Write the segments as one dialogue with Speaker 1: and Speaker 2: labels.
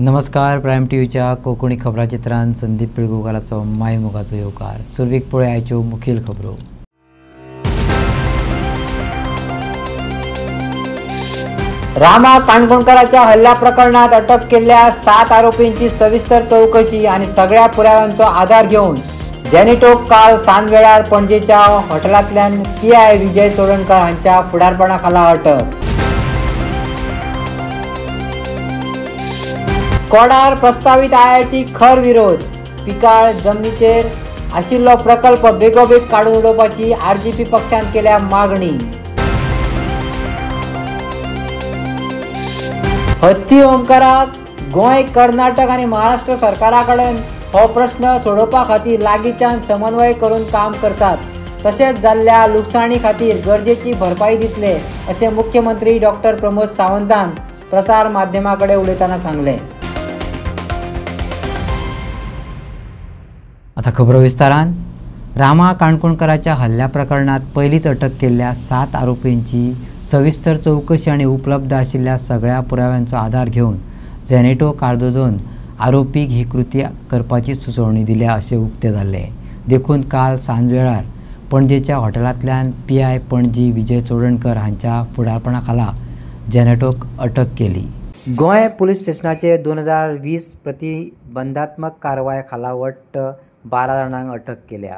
Speaker 1: नमस्कार. प्रायम टीव्हीच्या कोंकणी खबराचित्रांत संदीप पिळगुकाराचो मायमुगाचो येवकार. सुरवीक पळय आयच्यो मुखेल खबरो. रामा काणकोणकाराच्या हल्ल्या प्रकरणात अटक केलेल्या 7 आरोपींची सविस्तर चौकशी आणि सगळ्या पुराव्यांचो आधार घेऊन जेनिटोक काल सांजवेळार पणजेच्या हॉटेलांतल्यान पीआय विजय चोडणकर हांच्या फुडारपणाखाला अटक. कोडार प्रस्तावित IIT खर विरोध. पिकाळ जमनीचेर आशिल्लो प्रकल्प बेगोबेग काडून उडोवपाची RGP पक्षान केल्या मागणी. हत्ती ओंकाराक गोंय, कर्नाटक आणि महाराष्ट्र सरकारा कडेन हो प्रश्न सोडोवपा खातीर लागींच्यान समन्वय करून काम करतात. तशेंच जाल्ल्या लुकसाणी खातीर गरजेची भरपाई दितले अशें मुख्यमंत्री डॉक्टर प्रमोद सावंतान प्रसार माध्यमां कडेन उलयतना सांगलें. आता खबरो विस्तारान. रामा काणकोणकाराच्या हल्ल्या प्रकरणात पयलींच अटक केल्ल्या 7 आरोपींची सविस्तर चौकशी आणि उपलब्ध आशिल्ल्या सगळ्या पुराव्यांचो आधार घेऊन जेनेटो कार्दोजोन आरोपीक ही कृती करपाची सुचोवणी दिल्या अशें उक्तें जाल्लें. देखून काल सांजवेळार पणजेच्या हॉटेलांतल्यान PI पणजी विजय चोडणकर हांच्या फुडारपणाखाला जेनेटोक अटक केली. गोंय पुलीस स्टेशनाचे 2020 प्रतिबंधात्मक कारवाये खाला वट्ट 12 जाणांक अटक केल्या.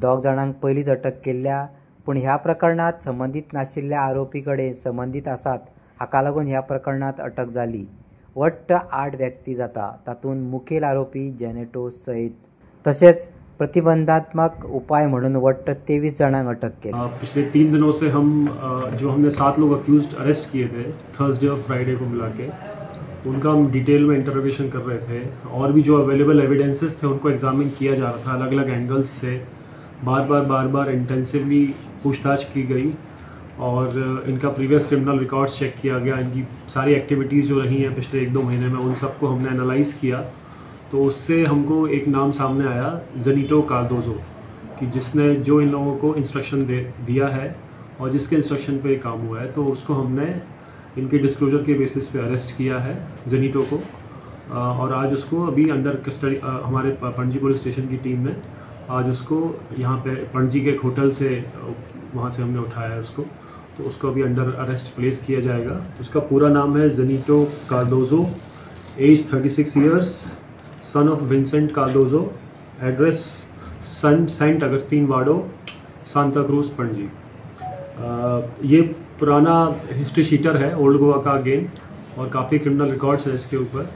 Speaker 1: 2 जाणांक पयलींच अटक केल्ल्या, पूण ह्या प्रकरणात संबंदीत नाशिल्ल्या आरोपी कडेन संबंदीत आसात, हाका लागून ह्या प्रकरणात अटक जाली. वट्ट 8 व्यक्ती जाता, तातूंत मुखेल आरोपी जेनेटो सयत. तशेंच प्रतिबंधात्मक उपाय म्हणून वट्ट 23 जाणांक अटक केली.
Speaker 2: पिछले 3 दिनों से हमने 7 लोग अक्यूज्ड अरेस्ट किए थे, थर्सडे और फ्राइडे को मिला के. उनका हम डिटेल में इंटरोगेशन कर रहे थे और भी जो अवेलेबल एविडेंसेस थे उनको एग्जामिन किया जा रहा था. अलग अलग एंगल्स से बार बार इंटेंसिवली पूछताछ की गई और इनका प्रीवियस क्रिमिनल रिकॉर्ड्स चेक किया गया. इनकी सारी एक्टिविटीज़ जो रही हैं पिछले 1-2 महीने में, उन सबको हमने एनालाइज किया. तो उससे हमको एक नाम सामने आया, जेनिटो कार्दोजो, कि जिसने जो इन लोगों को इंस्ट्रक्शन दिया है और जिसके इंस्ट्रक्शन पे काम हुआ है. तो उसको हमने इनके डिस्क्लोजर के बेसिस पे अरेस्ट किया है, जेनिटो को. और आज उसको अभी अंडर कस्टडी हमारे पणजी पुलिस स्टेशन की टीम ने आज उसको यहाँ पे पणजी के एक होटल से वहाँ से हमने उठाया है उसको. तो उसको अभी अंडर अरेस्ट प्लेस किया जाएगा. उसका पूरा नाम है Genito Cardozo, age 36 years, son of Vincent Cardozo, address Saint Augustine Vaddo, Santa Cruz, Panaji. ये पुराना हिस्ट्री शीटर है, ओल्ड गोवा का अगेन, और काफ़ी क्रिमिनल रिकॉर्ड्स हैं इसके ऊपर.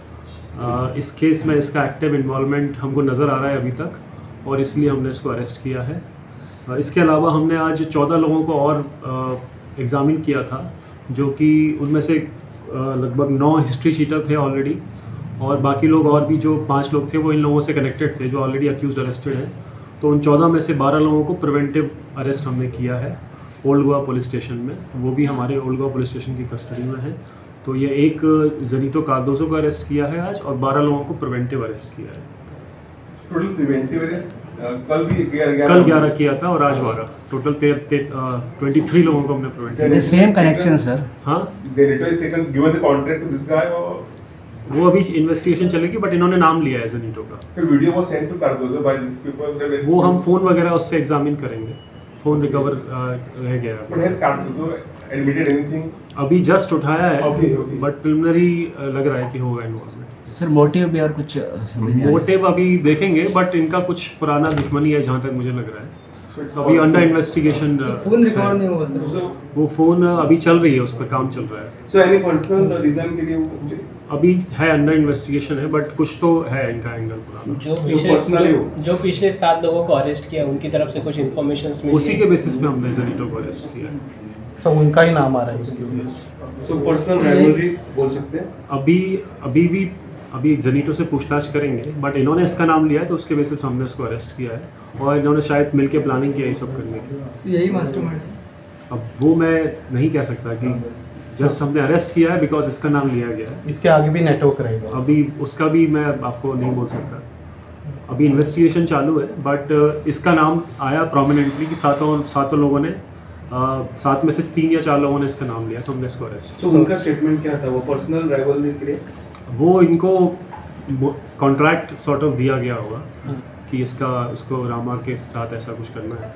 Speaker 2: इस केस में इसका एक्टिव इन्वॉल्वमेंट हमको नज़र आ रहा है अभी तक, और इसलिए हमने इसको अरेस्ट किया है. इसके अलावा हमने आज 14 लोगों को और एग्ज़ामिन किया था, जो कि उनमें से लगभग 9 हिस्ट्री शीटर थे ऑलरेडी, और बाकी लोग और भी जो 5 लोग थे वो इन लोगों से कनेक्टेड थे जो ऑलरेडी अक्यूज्ड अरेस्टेड हैं. तो उन 14 में से 12 लोगों को प्रिवेंटिव अरेस्ट हमने किया है ओल्ड गोवा पुलिस स्टेशन में. वो भी हमारे ओल्ड गोवा पुलिस स्टेशन की कस्टडी में है. तो ये एक जेनिटो कार्दोजो को अरेस्ट किया है आज, और 12 लोगों को प्रिवेंटिव अरेस्ट किया है.
Speaker 3: टोटल प्रिवेंटिव अरेस्ट कल
Speaker 2: 11 किया था और आज 12. टोटल 23 लोगों को हमने प्रिवेंटिव.
Speaker 4: Same connection sir.
Speaker 2: हाँ,
Speaker 3: Genito is taken given the contract to this guy, और
Speaker 2: वो अभी इन्वेस्टिगेशन चलेगी, बट इन्होंने नाम लिया है जेनिटो का.
Speaker 3: फिर video was sent to Cardozo by this people.
Speaker 2: वो हम फ़ोन वगैरह उससे एग्जामिन करेंगे. फ़ोन रिकवर रह गया.
Speaker 3: But has Cardozo admitted anything?
Speaker 2: अभी जस्ट उठाया है,
Speaker 3: Okay.
Speaker 2: बट प्रिलिमिनरी लग रहा है कि होगा इन्वॉल्वमेंट.
Speaker 4: सर मोटिव भी और कुछ समझ नहीं आया.
Speaker 2: मोटिव अभी देखेंगे, बट इनका कुछ पुराना दुश्मनी है जहाँ तक मुझे लग रहा है. अभी अंडर इन्वेस्टिगेशन.
Speaker 5: फोन रिकॉर्ड नहीं हुआ सर.
Speaker 2: वो फ़ोन अभी चल रही है, उस पर काम चल रहा है.
Speaker 3: सो एनी पर्सनल रीजन के लिए वो
Speaker 2: अभी है, अंडर इन्वेस्टिगेशन है, बट कुछ तो है इनका एंगल पुराना.
Speaker 5: जो पिछले 7 लोगों को अरेस्ट किया, उनकी तरफ से कुछ इन्फॉर्मेशंस मिली,
Speaker 2: उसी के बेसिस पे हमने जेनिटो को अरेस्ट किया है.
Speaker 6: तो उनका ही नाम आ रहा है उसके ऊपर.
Speaker 3: सो पर्सनल राइवलरी बोल सकते हैं.
Speaker 2: अभी जेनिटो से पूछताछ करेंगे, बट इन्होंने इसका नाम लिया है तो उसके बेसिस पे हमने उसको अरेस्ट किया है, और इन्होंने शायद मिलके प्लानिंग किया ये सब करने की.
Speaker 5: यही मास्टरमाइंड.
Speaker 2: अब वो मैं नहीं कह सकता कि जस्ट हमने अरेस्ट किया है बिकॉज इसका नाम लिया गया है.
Speaker 6: इसके आगे भी नेटवर्क रहेगा.
Speaker 2: अभी उसका भी मैं आपको नहीं बोल सकता. अभी इन्वेस्टिगेशन चालू है, बट इसका नाम आया प्रोमिनेंटली कि सातों लोगों ने 7 में से 3 या 4 लोगों ने इसका नाम लिया, तो हमने इसको अरेस्ट.
Speaker 3: तो उनका स्टेटमेंट क्या था? वो पर्सनल राइवलरी के लिए
Speaker 2: वो इनको कॉन्ट्रैक्ट सॉर्ट ऑफ दिया गया होगा कि इसको रामा के साथ ऐसा कुछ करना है,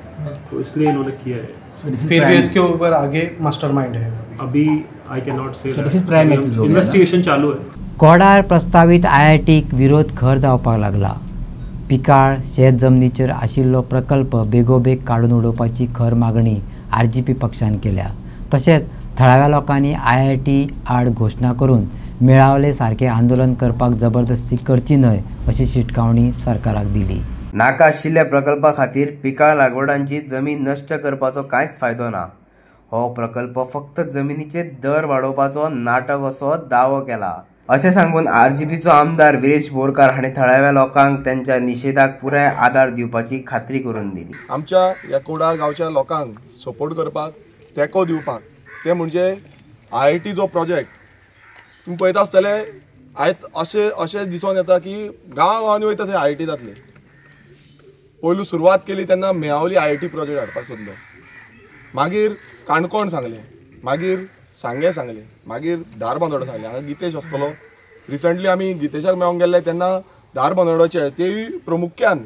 Speaker 2: तो इसलिए इन्होंने किया है।
Speaker 6: फिर भी इसके ऊपर आगे मास्टरमाइंड है
Speaker 2: अभी I can not say,
Speaker 4: this is prime accused हो गया ना?
Speaker 2: इन्वेस्टिगेशन चालू है।
Speaker 1: कोडार प्रस्तावित IITक विरोध खर जावपाक लागला. पिकाळ शेत जमनीचेर आशिल्लो प्रकल्प बेगोबेग काडून उडोवपाची खर मागणी RGP पक्षान केल्या. तशेंच थळाव्या लोकांनी IIT आड घोषणा करून मेळावले सारखे आंदोलन करपाक जबरदस्ती करची न्हय अशी शिटकावणी सरकाराक दिली.
Speaker 7: नाका आशिल्ल्या प्रकल्पा खातीर पिकां लागवडांची जमीन नश्ट करपाचो कांयच फायदो ना. हो प्रकल्प फक्त जमिनीचे दर वाडोवपाचो नाटक असो दावो केला अशें सांगून RGPचो आमदार विरेश बोरकार हाणें थळाव्या लोकांक त्यांच्या निशेधाक पुराय आदार दिवपाची खात्री करून दिली.
Speaker 8: आमच्या ह्या कोडार गांवच्या लोकांक सपोर्ट करपाक, तेंको दिवपाक, ते म्हणजे IIT जो प्रोजेक्ट तुम्ही पळयता आसतले आयज अशें दिसून येता की गांवांनी वयता थंय IIT जातले. पयलू सुरवात केली तेन्ना मेळावली IIT प्रोजेक्ट हाडपाक सोदलो, मागीर काणकोण सांगलें, मागीर सांगे सांगलें, मागीर धारबांदोडा सांगलें. हांगा गितेश आसतलो, रिसंटली आमी गितेशाक मेळोंक गेल्ले तेन्ना धारबांदोडाचे तेय प्रमुख्यान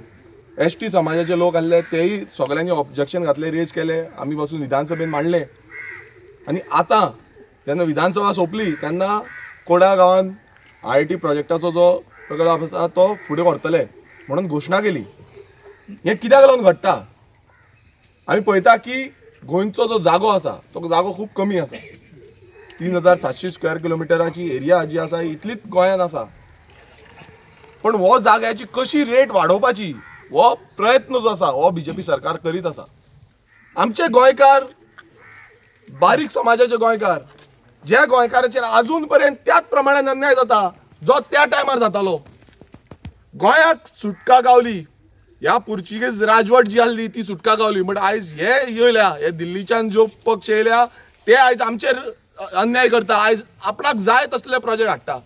Speaker 8: ST समाजाचे लोक आसले, तेय सगळ्यांनी ऑब्जेक्शन घातले, रेज केले, आमी वचून विधानसभेन मांडले. आनी आतां जेन्ना विधानसभा सोंपली तेन्ना कोडा गांवांत IIT प्रोजेक्टाचो जो प्रकल्प आसा तो फुडें व्हरतले म्हणून घोशणा केली. हें कित्याक लागून घडटा? आमी पळयता की गोंयचो जो जागो आसा तो जागो खूब कमी आसा. 3700 स्क्वेअर किलोमिटराची एरिया जी आसा इतलीच गोंयांत आसा. पण हो जाग्याची कशी रेट वाडोवपाची हो प्रयत्न जो आसा हो BJP सरकार करीत आसा. आमचे गोंयकार, बारीक समाजाचे गोंयकार, ज्या गोंयकाराचेर अजून पर्यंत त्याच प्रमाणान अन्याय जाता जो त्या टायमार जातालो. गोंयाक सुटका गावली, ह्या पुर्तुगेज राजवट जी आसली ती सुटका गावली, बट आयज हे येयल्या, हे दिल्लीच्यान जो पक्ष येयल्या ते आयज आमचेर अन्याय करता. आयज आपणाक जाय तसले प्रोजेक्ट हाडटा,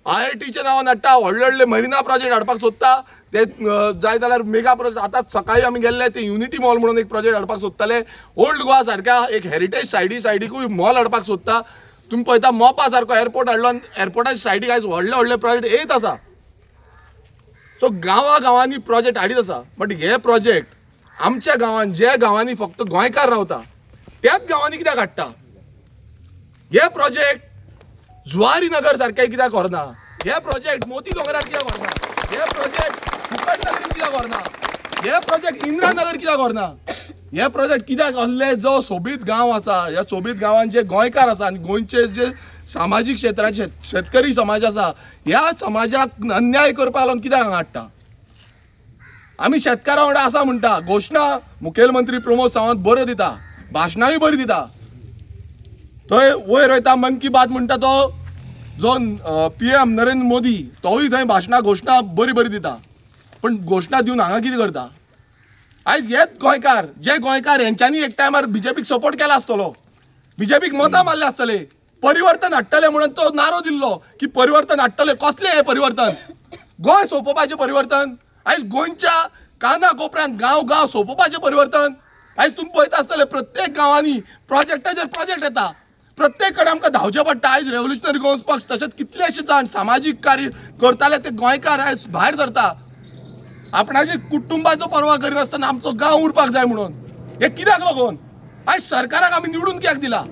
Speaker 8: IITच्या नांवान हाडटा, व्हडले व्हडले मरिना प्रोजेक्ट हाडपाक सोदता. ते जाय जाल्यार मेगा प्रोजेक्ट, आतां सकाळी आमी गेल्ले ते युनिटी मॉल म्हणून एक प्रोजेक्ट हाडपाक सोदताले. ओल्ड गोवा सारख्या एक हेरिटेज सायडीकूय मॉल हाडपाक सोदता. तुम्ही पळयता मोपा सारको एअरपोर्ट हाडलो आनी एअरपोर्टाच्या सायडीक आयज व्हडले व्हडले प्रोजेक्ट येत आसा. सो गांवांनी प्रोजेक्ट हाडीत आसा. बट हे प्रोजेक्ट आमच्या गांवांत, जे गांवांनी फक्त गोंयकार रावता त्याच गांवांनी कित्याक हाडटा? हे प्रोजेक्ट जुवारी नगर सारके कित्याक व्हरना? हे प्रोजेक्ट मोती दोंगरार कित्याक व्हरना? हे प्रोजेक्ट फुकट नगरी कित्याक व्हरना? हे प्रोजेक्ट इंदिरा नगर कित्याक व्हरना? हे प्रोजेक्ट कित्याक असले जो सोबीत गांव आसा, ह्या सोबीत गांवांत जे गोंयकार आसा आनी गोंयचे जे सामाजीक क्षेत्राचे शेतकरी समाज आसा, ह्या समाजाक अन्याय करपाक लागून कित्याक हांगा हाडटा? आमी शेतकारां वांगडा आसा म्हणटा, घोशणा मुखेलमंत्री प्रमोद सावंत बऱ्यो दिता, भाशणांय बरी दिता. थंय वयर वयता मन की बात म्हणटा तो जो PM नरेंद्र मोदी तोय थंय भाशणां घोशणा बरी दिता. पण घोशणा दिवन हांगा कितें करता? आयज हेच गोंयकार, जे गोंयकार हेंच्यांनी एक टायमार BJPक सपोर्ट केला आसतलो, BJPक मतां मारले आसतले, परिवर्तन हाडटले म्हणून तो नारो दिल्लो की परिवर्तन हाडटले. कसले हे परिवर्तन? गोंय सोंपोवपाचें परिवर्तन? आयज गोंयच्या काना कोपऱ्यान गांव सोंपोवपाचें परिवर्तन? आयज तुमी पळयता आसतले प्रत्येक गांवांनी प्रोजेक्टाचेर प्रोजेक्ट येता, प्रत्येक कडेन आमकां धांवचें पडटा. आयज रेव्होल्युशनरी गोंस पक्ष तशेंच कितलेशे जाण सामाजीक कार्य करताले ते गोंयकार आयज भायर सरता. आपणाची कुटुंबाचो पर्वा करिनासतना आमचो गांव उरपाक जाय म्हणून. हे कित्याक लागून? आयज सरकाराक आमी निवडून कित्याक दिला?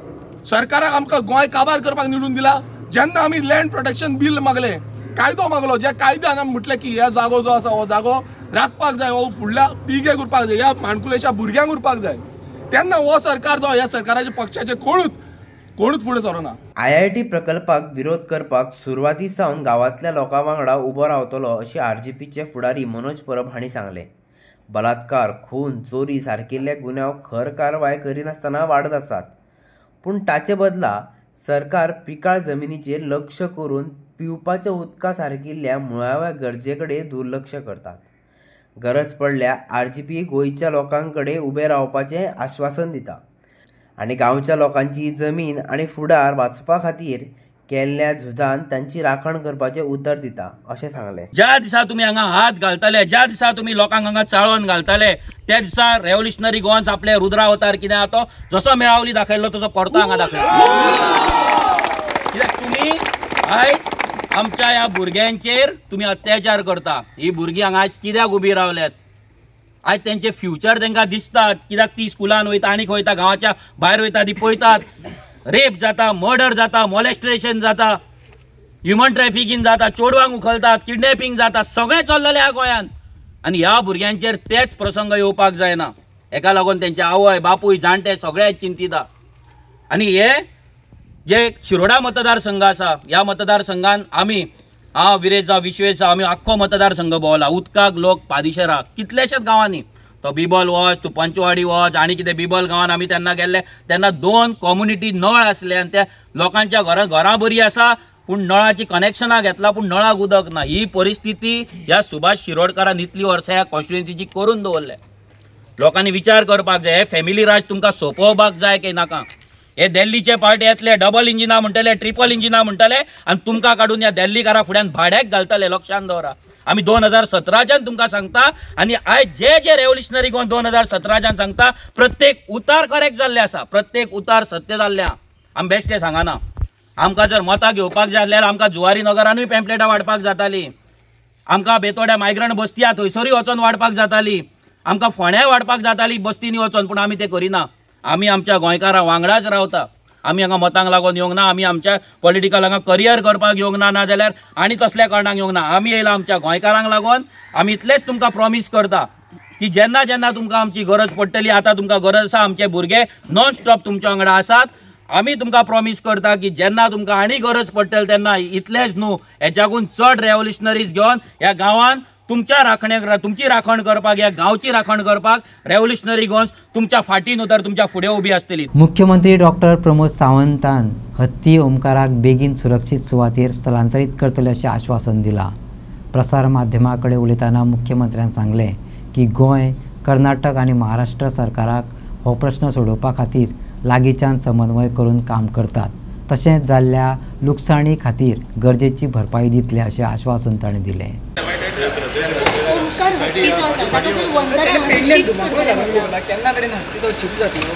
Speaker 8: सरकाराक आमकां गोंय काबार करपाक निवडून दिला. जेन्ना आमी लँड प्रोटेक्शन बील मागले, कायदो मागलो, ज्या कायद्यान आमी म्हटलें की ह्या जागो जो आसा हो जागो राखपाक जाय, हो फुडल्या पिळगेक उरपाक जाय, ह्या माणकुलेच्या भुरग्यांक उरपाक जाय, तेन्ना हो सरकार जो ह्या सरकाराच्या पक्षाचे कोणूच फुडें सरना.
Speaker 7: IIT प्रकल्पाक विरोध करपाक सुरवाती सावन गांवांतल्या लोकां वांगडा उबो रावतलो अशें RGPचे फुडारी मनोज परब हांणी सांगलें. बलात्कार, खून, चोरी सारकिल्ले गुन्यांव खर कारवाय करिनासतना वाडत आसात. पूण ताचे बदला सरकार पिकाळ जमिनीचेर लक्ष करून पिवपाच्या उदका सारकिल्ल्या मुळाव्या गरजे कडेन दुर्लक्ष करतात. गरज पडल्यार RGP गोंयच्या लोकांकडे उबे रावपाचें आश्वासन दिता आनी गांवच्या लोकांची जमीन आनी फुडार वाचपा खातीर केल्ल्या झुजान तांची राखण करपाचें उतर दिता अशें सांगलें.
Speaker 9: ज्या दिसा तुमी हांगा हात घालताले, ज्या दिसा तुमी लोकांक हांगा चाळोवन घालताले, त्या दिसा रेव्होल्युशनरी गोवन्स आपले रुद्रावतार कितें आहा तो जसो मेळावली दाखयल्लो तसो परतो हांगा दाखयलो. कित्याक तुमी आयज आमच्या ह्या भुरग्यांचेर तुम्ही अत्याचार करता. ही भुरगीं हांगा आयज कित्याक उबी रावल्यात? आयज तेंचे फ्युचर तांकां दिसतात, कित्याक ती स्कुलान वयता आनीक वयता, गांवाच्या भायर वयता, ती पळयतात रेप जाता, मर्डर जाता, मॉलेस्ट्रेशन जाता, ह्युमन ट्रॅफिकिंग जाता, चोडवांक उखलतात, किडनॅपिंग जाता, सगळें चल्लेलें ह्या गोंयांत. आनी ह्या भुरग्यांचेर तेच प्रसंग येवपाक जायना. हेका लागून तेंचे आवय बापूय जाणटे सगळे चिंतीत. आनी हे जे शिरोडा मतदारसंघ आसा, ह्या मतदारसंघान आमी हांव विरेज विश्वेश आमी आख्खो मतदारसंघ भोंवला. उदकाक लोक पादिशेरा कितलेशेच गांवांनी, तो बिबल वच, तूं पंचवाडी वच, आनी कितें बिबल गांवान आमी तेन्ना गेल्ले तेन्ना 2 कम्युनिटी नळ आसले आनी त्या लोकांच्या घरां बरीं आसा पूण नळाची कनेक्शनां घेतला पूण नळाक उदक ना. ही परिस्थिती ह्या सुभाष शिरोडकारान इतली वर्सां ह्या कॉन्स्टिट्युएन्सीची करून दवरले. लोकांनी विचार करपाक जाय, हे फॅमिली राज तुमकां सोंपोवपाक जाय की नाका? हे दिल्लीचे पार्टी येतले, डबल इंजिनां म्हणटले, ट्रिपल इंजिनां म्हणटले आनी तुमकां काडून ह्या दिल्लीकारा फुड्यान भाड्याक घालतले. लक्षांत दवरा, आमी 2017च्यान तुमकां सांगता आनी आयज जे रेव्होल्युशनरी गोवन 2017च्यान सांगता, प्रत्येक उतार करेक्ट जाल्ले आसा, प्रत्येक उतार सत्य जाल्ले आहा. आमी बेश्टे सांगना. आमकां जर मतां घेवपाक जाय आसल्यार आमकां जुवारी नगरानूय पॅम्पलेटां वाडपाक जाताली, आमकां बेतोड्या मायग्रंट बस्ती आहा थंयसरूय वचोन वाडपाक जाताली, आमकां फोंड्याय वाडपाक जाताली बस्तींनी वचोन, पूण आमी तें करिना. आमी आमच्या गोंयकारां वांगडाच रावता. आमी हांगा मतांक लागून येवंक ना, आमी आमच्या पॉलिटिकल हांगा करियर करपाक येवंक ना, नाजाल्यार आनी तसल्या कारणाक येवंक ना. आमी येयला आमच्या गोंयकारांक लागून. आमी इतलेंच तुमकां प्रॉमीस करता की जेन्ना जेन्ना तुमकां आमची गरज पडटली, आतां तुमकां गरज आसा, आमचे भुरगे नॉन स्टॉप तुमच्या वांगडा आसात. आमी तुमकां प्रॉमीस करता की जेन्ना तुमकां आनी गरज पडटली तेन्ना इतलेंच न्हू, हेच्याकून चड रेव्होल्युशनरीज घेवन ह्या गांवांत तुमची राखण करपाक, ह्या गांवची राखण करपाक रेव्होल्युशनरी गोवन्स तुमच्या फाटी न्हू तर तुमच्या फुडें उबी आसतली.
Speaker 1: मुख्यमंत्री डॉक्टर प्रमोद सावंतान हत्ती ओमकाराक बेगीन सुरक्षीत सुवातेर स्थलांतरीत करतले अशें आश्वासन दिलां. प्रसार माध्यमां कडेन उलयतना मुख्यमंत्र्यान सांगलें की गोंय, कर्नाटक आनी महाराष्ट्र सरकाराक हो प्रश्न सोडोवपा खातीर लागींच्यान समन्वय करून काम करतात. तशेंच जाल्ल्या लुकसाणी खातीर गरजेची भरपाई दितले अशें आश्वासन ताणें दिलें.
Speaker 10: ओमकार हत्ती जो आसा ताका सर वंदना हांगा शिफ्ट करतले म्हटलं
Speaker 4: केन्ना कडेन हत्ती तो शिफ्ट जातलो?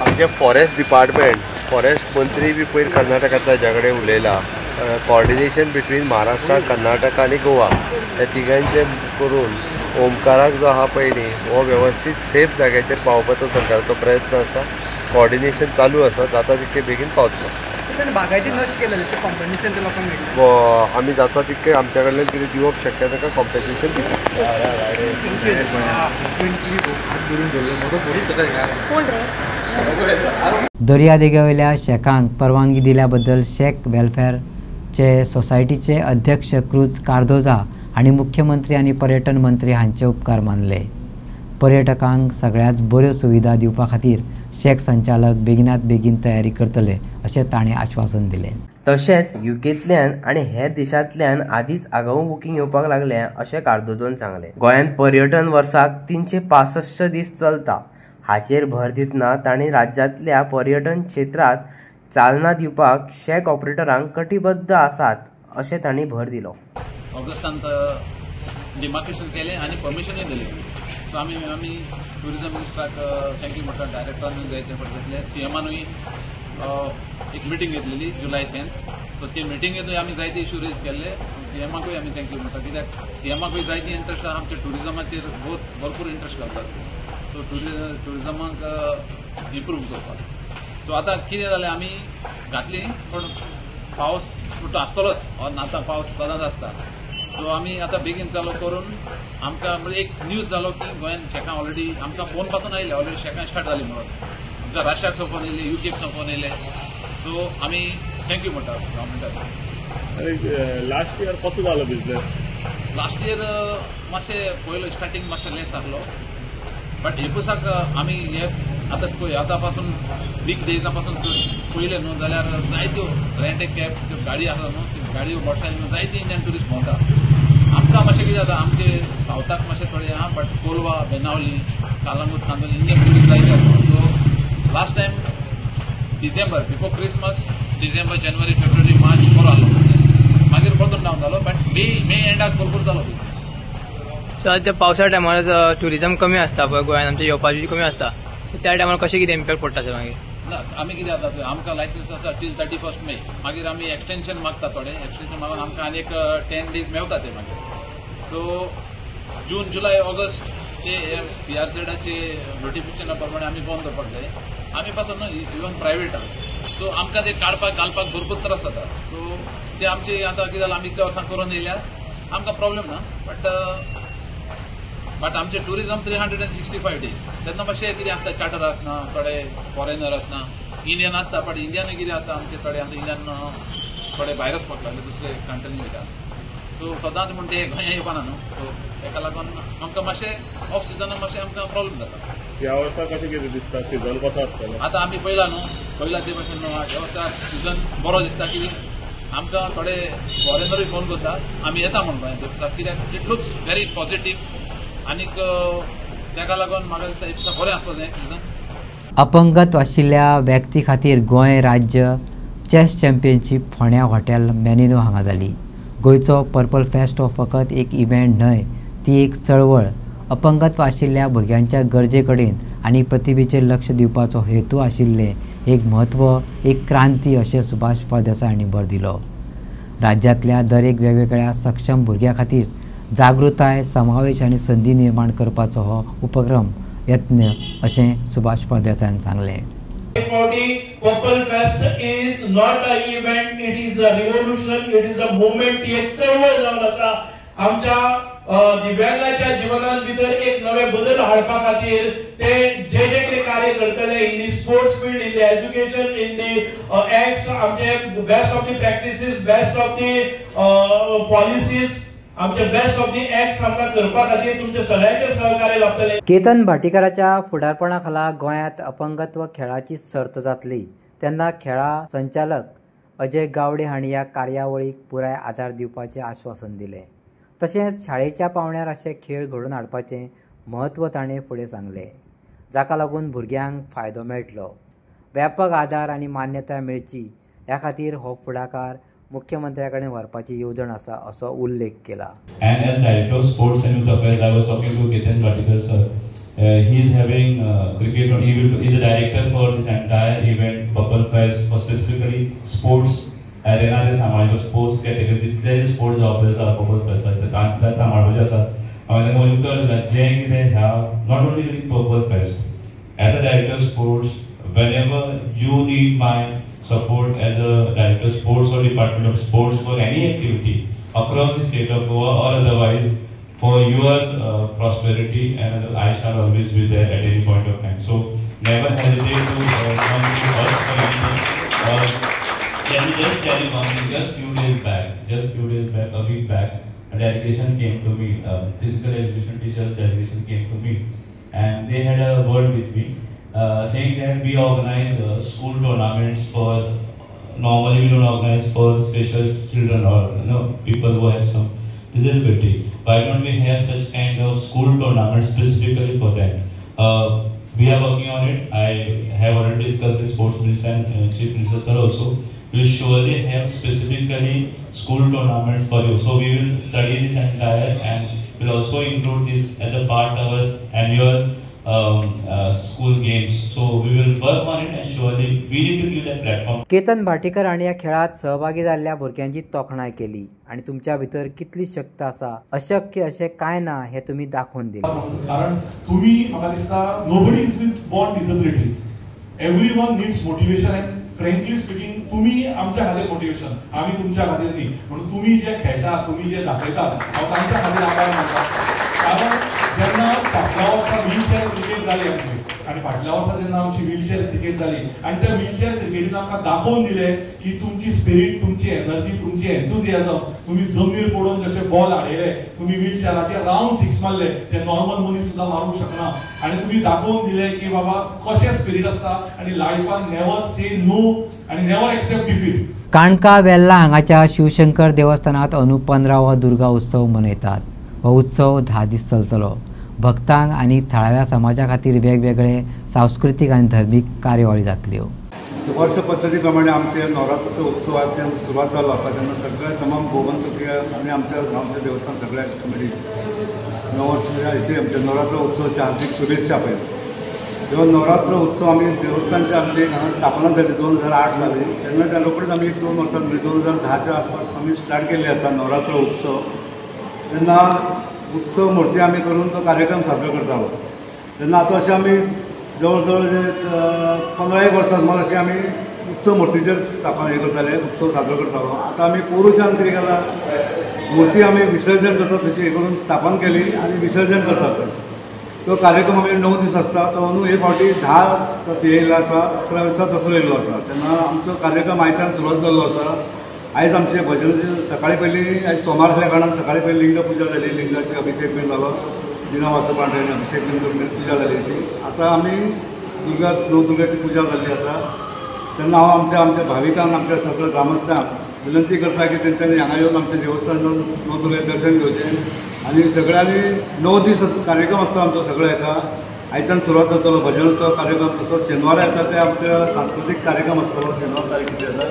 Speaker 3: आमचे फॉरेस्ट डिपार्टमेंट, फॉरेस्ट मंत्री बी पयर कर्नाटकांतल्या हाज्या कडेन उलयला. कॉर्डिनेशन बिटवीन महाराष्ट्र, कर्नाटक आनी गोवा हे तिगांचे करून ओमकाराक जो आहा पयलीं हो वेवस्थीत सेफ जाग्याचेर पावपाचो सरकाराचो प्रयत्न आसा. कॉर्डिनेशन चालू आसा, जाता तितके बेगीन पावतलो.
Speaker 4: बागायती नश्ट केलेले कॉम्पेन्सेशन ते लोकांक मेळटलें.
Speaker 3: आमी जाता तितके आमच्या कडल्यान कितें दिवप शक्य ताका कॉम्पेन्सेशन दिता.
Speaker 1: दर्या देगेवयल्या शेकांक परवानगी दिल्या बद्दल शेक वेलफेअरचे सोसायटीचे अध्यक्ष क्रूज कार्दोजा आनी मुख्यमंत्री आनी पर्यटन मंत्री हांचे उपकार मानले. पर्यटकांक सगळ्याच बऱ्यो सुविधा दिवपा खातीर शेक संचालक बेगिनात बेगीन तयारी करतले अशें ताणें आश्वासन दिलें.
Speaker 7: तशेंच युकेंतल्यान आनी हेर देशांतल्यान आदींच आगाऊ बुकींग येवपाक लागलें अशें कार्दोजोन सांगलें. गोंयांत पर्यटन वर्साक 365 दीस चलता. हाचेर भर दितना तांणी राज्यांतल्या पर्यटन क्षेत्रांत चालना दिवपाक शेक ऑपरेटरांक कटिबद्ध आसात अशें तांणी भर दिलो.
Speaker 11: ऑगस्टांत डिमार्केशन केलें आनी परमिशनूय दिली. सो आमी ट्युरिजम मिनिस्टराक थँक्यू म्हणटा, डायरेक्टरान जायते पडटले. सीएमानूय एक मिटींग घेतलेली जुलय 10. सो ती मिटींगेंतूय आमी जायते इश्यू रेज केल्ले. सीएमाकूय आमी थँक्यू म्हणटा, कित्याक सीएमाकूय जायती इंट्रस्ट आहा आमच्या ट्युरिजमाचेर भरपूर इंट्रस्ट घालतात. सो ट्युरिजमाक इम्प्रूव करपाक. सो आतां कितें जालें, आमी घातली पूण पावस तो आसतलोच, आतां पावस सदांच आसता. सो आमी आतां बेगीन चालू करून आमकां एक न्यूज जालो की गोंयांत शेकां ऑलरेडी आमकां फोन पासून आयले, ऑलरेडी शेकां स्टार्ट जाली म्हणून. आमकां रशियाक सोंपोवन येयले, युकेक सोंपोवन येयले. सो आमी थँक्यू म्हणटा गव्हर्मेंटाक.
Speaker 2: लास्ट इयर कसो जालो बिजनेस?
Speaker 11: लास्ट इयर मातशें पयलो स्टार्टींग मातशें लेस जालो, बट एकुसाक आमी हे आतां पळय आतां पासून वीक डेजा पासून पयले न्हू जाल्यार जायत्यो रेंट ए कॅब त्यो गाडी आसा न्हू, त्यो गाडयो मोटरसायकल जायती इंडियन ट्युरिस्ट भोंवता. आमकां मातशें कितें जाता, आमचे सावथाक मातशें थोडे आहा, but Colva, Benaulim, Calangute, Candolim Indian tourist जायते आसा. So last time December before Christmas, डिसेंबर, जानेवारी, फेब्रुवारी, मार्च बरो जालो. मागीर परतून डावन जालो, बट मे एंडाक भरपूर जालो.
Speaker 12: सो आतां पावसा टायमार ट्युरिजम कमी आसता पळय गोंयांत, आमच्या येवपाची कमी आसता. त्या टायमार कशें कितें इम्पॅक्ट पडटा सर मागीर?
Speaker 11: ना आमी कितें जाता आमकां लायसन्स आसा टील 31 मे मागीर आमी एक्सटेन्शन मागता थोडे एक्सटेन्शन मागून आमकां आनी एक 10 days मेवता ते मागीर सो जून जुलय ऑगस्ट ते CRZचे नोटिफिकेशना प्रमाणे आमी बंद करपाक जाय आमी पासून इवन प्रायवेट आहा सो आमकां ते काडपाक घालपाक भरपूर त्रास जाता सो ते आमचे आतां कितें जालां आमी इतल्या वर्सां करून येयल्या आमकां प्रॉब्लेम ना बट आमचे टुरिझम 365 days तेन्ना मातशें कितें आसता चार्टर आसना थोडे फॉरेनर आसना इंडियन आसता बट इंडियानूय कितें जाता आमचे थोडे आतां इंडियन थोडे भायर वचपाक लागले दुसरे कंट्रीन वयता सो सदांच म्हण ते गोंया येवपाना न्हू सो ताका लागून आमकां मातशें ऑफ सिजनाक मातशें आमकां प्रॉब्लेम जाता
Speaker 13: ह्या वर्सा कशें कितें दिसता सिजन कसो आसतलो
Speaker 11: आतां आमी पयला न्हू पयला ते भशेन ह्या वर्सा सिजन बरो दिसता कितें आमकां थोडे फॉरेनरूय फोन करता आमी येता म्हण गोंयांत दिवसा कित्याक इट लुक्स व्हेरी पॉझिटीव आनीक ताका लागून म्हाका दिसता एक बरें आसपाक जाय सिजन
Speaker 1: अपंगत्व आशिल्ल्या व्यक्ती खातीर गोंय राज्य चॅस चॅम्पियनशीप फोंड्या हॉटेल मॅनिनो हांगा जाली. गोंयचो पर्पल फेस्ट हो फकत एक इव्हेंट न्हय ती एक चळवळ. अपंगत्व आशिल्ल्या भुरग्यांच्या गरजे कडेन आनी प्रतिभेचेर लक्ष दिवपाचो हेतू आशिल्लें एक म्हत्व एक क्रांती अशें सुभाष फळदेसाय हांणी भर दिलो. राज्यांतल्या दरेक वेगवेगळ्या सक्षम भुरग्यां खातीर जागृताय समावेश आनी संदी निर्माण करपाचो हो उपक्रम यत्न अशें सुभाष फळदेसायान सांगलें.
Speaker 14: Purple Fest is not an event, it is a revolution, it is a movement. एक चळवळ जावन आसा आमच्या दिव्यांगाच्या जीवनात भितर एक नवे बदल हाडपा खातीर ते जे कितें कार्य करतले in the sports field in the education in the acts आमचे best of the practices best of the policies आमचे बेस्ट ऑफ दी एक्ट्स आमकां करपा खातीर तुमचे सगळ्यांचे सहकार्य लाभतले.
Speaker 1: केतन भाटीकाराच्या फुडारपणा खाला गोंयांत अपंगत्व खेळाची सर्त जातली तेन्ना खेळा संचालक अजय गावडे हांणी ह्या कार्यावळीक पुराय आदार दिवपाचें आश्वासन दिलें. तशेंच शाळेच्या पावंड्यार अशे खेळ घडोवन हाडपाचें म्हत्व ताणें फुडें सांगलें जाका लागून भुरग्यांक फायदो मेळटलो. व्यापक आदार आनी मान्यताय मेळची ह्या खातीर हो फुडाकार मुख्यमंत्र्या कडेन व्हरपाची येवजण आसा असो उल्लेख केला.
Speaker 15: And as director of sports and youth affairs, I was talking to Ketan Bhatikar sir. He is having cricket. He is a director for this entire event, Purple Fest, for specifically sports arena. जे सांबाळटा sports category जितले sports offers आसा Purple Fest ते सांबाळपाचे आसात. हांवें तांकां उतर दिला जे कितें ह्या not only during Purple Fest, as a director of sports, whenever you need my support as a director of sports or department of sports for any activity across the state of Goa or otherwise for your prosperity, and I shall always be there at any point of time. So never hesitate to come to us for anything. Can you just tell you one thing? Just few days back, a week back, a delegation came to me, physical education teachers delegation came to me, and they had a word with me. Saying that we organize school tournaments for normally we don't organize for special children or people who have some disability. Why don't we have such kind of school tournaments specifically for them? We are working on it. I have already discussed with sports minister and chief minister sir also. We will surely have specifically school tournaments for you. So we will study this entire and will also include this as a part of our annual school games. So we will work on it and surely we need to give that platform.
Speaker 1: Ketan Bhatikar हांणी ह्या खेळात सहभागी जाल्ल्या भुरग्यांची तोखणाय केली आणि तुमच्या भितर कितली शक्त आसा अशक्य अशें कांय ना हें तुमी दाखोवन दिलें.
Speaker 16: कारण तुम्ही म्हाका दिसता nobody is with born disability. Everyone needs motivation end frankly speaking तुम्ही आमच्या खातीर मोटिवेशन आमी तुमच्या खातीर न्ही म्हणून तुम्ही जे खेळटा तुम्ही जे दाखयतात हांव तांच्या खातीर आभार मानता. कारण जेन्ना फाटल्या वर्सा व्हीलचेअर क्रिकेट जाली आमची आणि फाटल्या वर्सा जेन्ना आमची व्हीलचेअर क्रिकेट जाली आणि त्या व्हीलचेअर क्रिकेटीन आमकां दाखोवन दिलें की तुमची स्पिरीट तुमची एनर्जी तुमची एन्थुजियाझम तुम्ही जमनीर पडून जशे बॉल हाडयले तुम्ही व्हीलचेअराचेर राउंड 6 मारले ते नॉर्मल मनीस सुद्दां मारूंक शकना आणि तुम्ही दाखोवन दिलें की बाबा कशें स्पिरीट आसता आणि लायफान नेवर से नो आणि नेवर एक्सेप्ट डिफीट.
Speaker 1: काणका वेल्ला हांगाच्या शिवशंकर देवस्थानात अंदू 15वा दुर्गा उत्सव मनयतात. हो उत्सव 10 दीस चलतलो. भक्तांक आनी थळाव्या समाजा खातीर वेगवेगळे सांस्कृतीक आनी धर्मीक कार्यावळी जातल्यो.
Speaker 17: वर्ष पद्दती प्रमाणे आमचे नवरात्र उत्सवाचे सुरवात जालो आसा तेन्ना सगळे तमाम गोवंतकीय आनी आमच्या गांवचे देवस्थान सगळ्या कमिटी नववर्ष हेचे आमचे नवरात्र उत्सवाच्या हार्दिक शुभेच्छा पळय. जेव्हा नवरात्र उत्सव आम्ही देवस्थानचे आमची हांगा स्थापना जाली 2008 साली तेन्ना रोखडीच आमी 2 वर्सां 2010च्या आसपास आमी स्टार्ट केल्ली आसा नवरात्र उत्सव. तेन्ना उत्सव मूर्ती आमी करून तो कार्यक्रम साजरो करतालो. तेन्ना आतां अशें आमी जवळ जवळ 15 वर्सां सुमार अशी आमी उत्सव मूर्तीचेर स्थापना हे करताले उत्सव साजरो करतालो. आतां आमी पोरूच्यान कितें केलां मूर्ती आमी विसर्जन करतात तशी हे करून स्थापन केली आनी विसर्जन करतात. तो कार्यक्रम आमी 9 दीस आसता तो अंदू हे फावटी 10 येयल्लो आसा 11 वर्सां तसो येयल्लो आसा. तेन्ना आमचो कार्यक्रम आयच्यान सुरवात जाल्लो आसा. आयज आमचे भजनाचे सकाळी पयलीं आयज सोमार आसल्या कारणान सकाळी पयलीं लिंग पुजा जाली लिंगाची अभिशेक बीन जालो दिना वासोपांड्यान अभिशेक बीन करून पुजा जाली अशी. आतां आमी नवदुर्गाची पुजा जाल्ली आसा. तेन्ना हांव आमच्या भाविकांक आमच्या सगळ्या ग्रामस्थांक विनंती करता की तेंच्यांनी हांगा येवन आमच्या देवस्थानान नवदुर्गेचें दर्शन घेवचें आनी सगळ्यांनी 9 दीस कार्यक्रम आसता आमचो सगळो येता. आयच्यान सुरवात जातलो भजनाचो कार्यक्रम तसोच शेनवारा येता ते आमचे सांस्कृतीक कार्यक्रम आसतलो. शेनवार तारीख कितें येता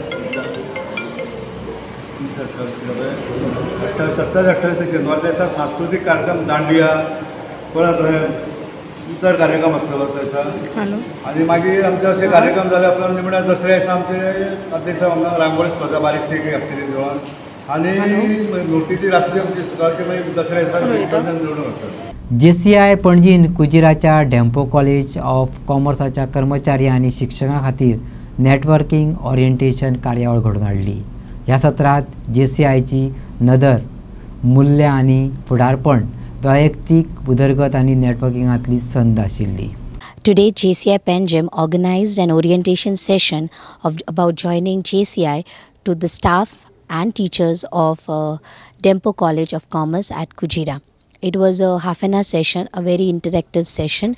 Speaker 17: 27-28 ते शेनवार दिसा सांस्कृतीक कार्यक्रम दांडिया परत इतर कार्यक्रम आसतलो थंयसा. आनी मागीर आमचे अशे कार्यक्रम जाले उपरांत निमण्या दसऱ्या दिसा आमचे दिसा हांगा रांगोळी स्पर्धा बारीकशी एक आसतली देवळान आनी मूर्तीची रातची आमची सकाळची मागीर दसऱ्या दिसा विसर्जन मिरवणूक आसता.
Speaker 1: JCI पणजीन कुजिराच्या डेम्पो कॉलेज ऑफ कॉमर्साच्या कर्मचारी आणि शिक्षकां खातीर नेटवर्किंग ओरिएंटेशन कार्यावळ घडोवन हाडली. ह्या सत्रांत JCIची नदर मूल्य आनी फुडारपण वैयक्तीक उदरगत आनी नेटवर्किंगांतली संद आशिल्ली.
Speaker 18: Today, JCI Panjim organized an orientation session about joining JCI to the staff and teachers of Dempo College of Commerce at Kujira. It was a half an hour session, a very interactive session,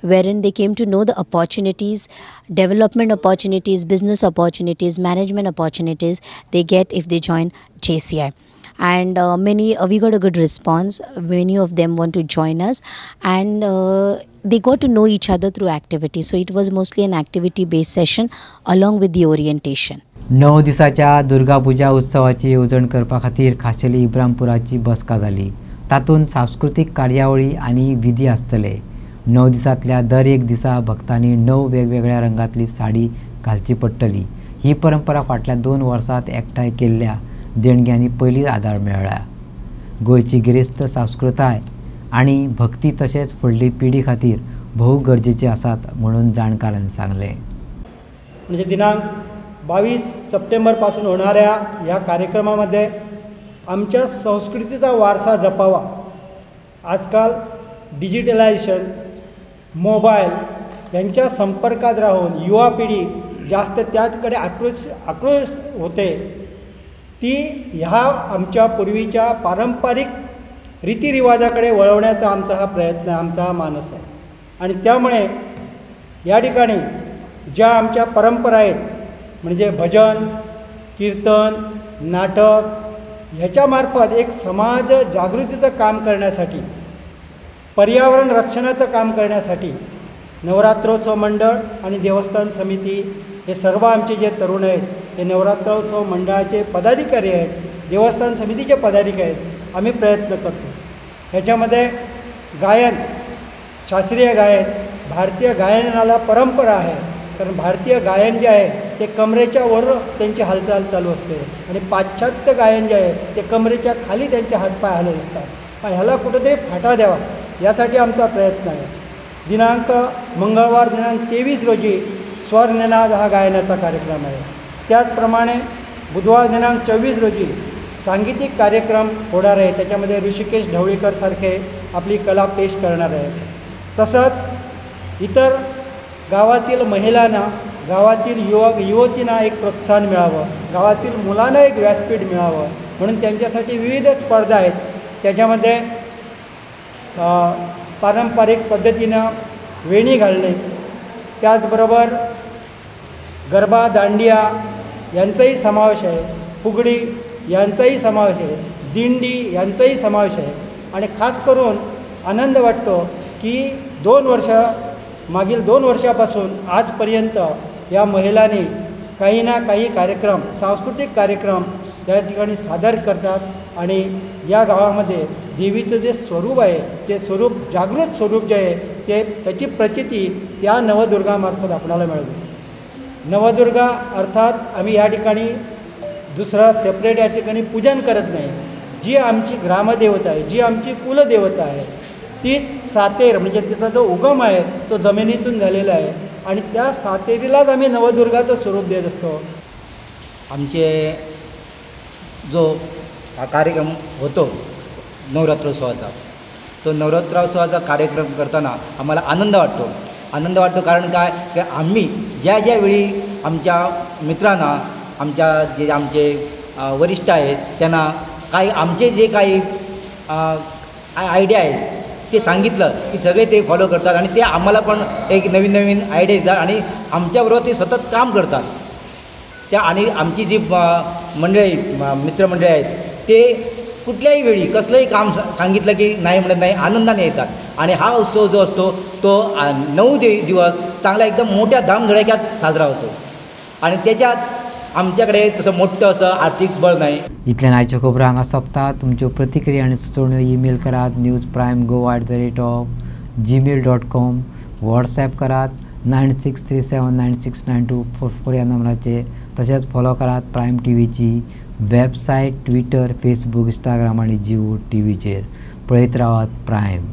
Speaker 18: wherein they came to know the opportunities, development opportunities, business opportunities, management opportunities they get if they join JCI. And we got a good response. Many of them want to join us, and they got to know each other through activity. So it was mostly an activity based session along with the orientation.
Speaker 1: 9 दिसाच्या दुर्गा पुजा उत्सवाची येवजण करपा खातीर खाशेली इब्रामपुराची बसका जाली. तातूंत सांस्कृतीक कार्यावळी आनी विधी आसतले. 9 दिसांतल्या दर एक दिसा भक्तांनी 9 वेगवेगळ्या रंगातली साडी घालची पडटली. ही परंपरा फाटल्या 2 वर्सांत एकठांय केल्ल्या देणग्यांनी पयलींच आदार मेळ्ळा. गोंयची गिरेस्त संस्कृताय आनी भक्ती तशेंच फुडली पिढी खातीर भोव गरजेचे आसात म्हणून जाणकारांनी सांगलें.
Speaker 19: म्हणजे दिनांक 22 सप्टेंबरपासून होणाऱ्या या कार्यक्रमामध्ये आमच्या संस्कृतीचा वारसा जपावा. आजकाल डिजिटलायझेशन मोबाईल यांच्या संपर्कात राहून युवा पिढी जास्त त्याकडे आकृष्ट होते. ती ह्या आमच्या पूर्वीच्या पारंपरिक रीतिरिवाजाकडे वळवण्याचा आमचा हा प्रयत्न आमचा हा मानस आहे. आणि त्यामुळे या ठिकाणी ज्या आमच्या परंपरा आहेत म्हणजे भजन कीर्तन नाटक ह्याच्यामार्फत एक समाज जागृतीचं काम करण्यासाठी पर्यावरण रक्षणाचं काम करण्यासाठी नवरात्रोत्सव मंडळ आणि देवस्थान समिती हे सर्व आमचे जे तरुण आहेत हे नवरात्रोत्सव मंडळाचे पदाधिकारी आहेत, देवस्थान समितीचे पदाधिकारी आहेत. आम्ही प्रयत्न करतो. ह्याच्यामध्ये गायन, शास्त्रीय गायन, भारतीय गायनाला परंपरा आहे. कारण भारतीय गायन जे आहे ते कमरेच्या वर त्यांची हालचाल चालू असते आणि पाश्चात्य गायन जे आहे ते कमरेच्या खाली त्यांचे हातपाय हलत असतात. पण ह्याला कुठेतरी फाटा द्यावा यासाठी आमचा प्रयत्न आहे. मंगळवार दिनांक 23 रोजी स्वर्निनाद हा गायनाचा कार्यक्रम आहे. त्याचप्रमाणे बुधवार दिनांक 24 रोजी सांगीतिक कार्यक्रम होणार आहे. त्याच्यामध्ये ऋषिकेश ढवळीकर सारखे आपली कला पेश करणार आहेत. तसंच इतर गावातील महिलांना, गावातील युवतींना एक प्रोत्साहन मिळावं, गावातील मुलांना एक व्यासपीठ मिळावं म्हणून त्यांच्यासाठी विविध स्पर्धा आहेत. त्याच्यामध्ये पारंपरिक पद्धतीनं वेणी घालणे, त्याचबरोबर गरबा दांडिया यांचाही समावेश आहे, फुगडी यांचाही समावेश आहे, दिंडी यांचाही समावेश आहे. आणि खास करून आनंद वाटतो की मागील 2 वर्षापासून आजपर्यंत या महिलांनी काही ना काही कार्यक्रम, सांस्कृतिक कार्यक्रम त्या ठिकाणी सादर करतात आणि या गावामध्ये देवीचं जे स्वरूप आहे ते स्वरूप, जागृत स्वरूप जे आहे ते त्याची प्रचिती त्या नवदुर्गामार्फत आपणाला मिळत असते. नवदुर्गा अर्थात आम्ही या ठिकाणी दुसरा सेपरेट या ठिकाणी पूजन करत नाही. जी आमची ग्रामदेवता आहे, जी आमची कुलदेवता आहे, तीच सातेर म्हणजे तिचा जो उगम आहे तो जमिनीतून झालेला आहे आणि त्या सातेरीलाच आम्ही नवदुर्गाचं स्वरूप देत असतो.
Speaker 20: आमचे जो हा कार्यक्रम होतो नवरात्रोत्सवाचा, तो नवरात्रोत्सवाचा कार्यक्रम करताना आम्हाला आनंद वाटतो. कारण काय की आम्ही ज्या वेळी आमच्या मित्रांना, आमचे वरिष्ठ आहेत त्यांना आमचे जे काही आयडिया आहेत ते सांगितलं की सगळे ते फॉलो करतात आणि ते आम्हाला पण एक नवीन आयडिया देतात आणि आमच्याबरोबर ते सतत काम करतात. आणि आमची जी मंडळी मित्रमंडळी आहेत ते कुठल्याही वेळी कसलंही काम सांगितलं की नाही म्हणत नाही, आनंदाने येतात. आणि हा उत्सव जो असतो तो 9 दिवस चांगला एकदम मोठ्या धामधडाक्यात साजरा होतो आणि त्याच्यात आमच्याकडे तसं मोठं असं आर्थिक बळ नाही.
Speaker 1: इतल्यान आयच्यो खबरो हांगा सोंपतात. तुमच्यो प्रतिक्रिया आनी सुचोवण्यो ईमेल करात newsprimegoa@gmail.com. व्हॉट्सॲप करात 9637969244 ह्या नंबराचेर. तशेंच फॉलो करात प्रायम टीव्हीची वेबसायट, ट्विटर, फेसबूक, इंस्टाग्राम आनी जिओ टीव्हीचेर. पळयत रावात प्रायम.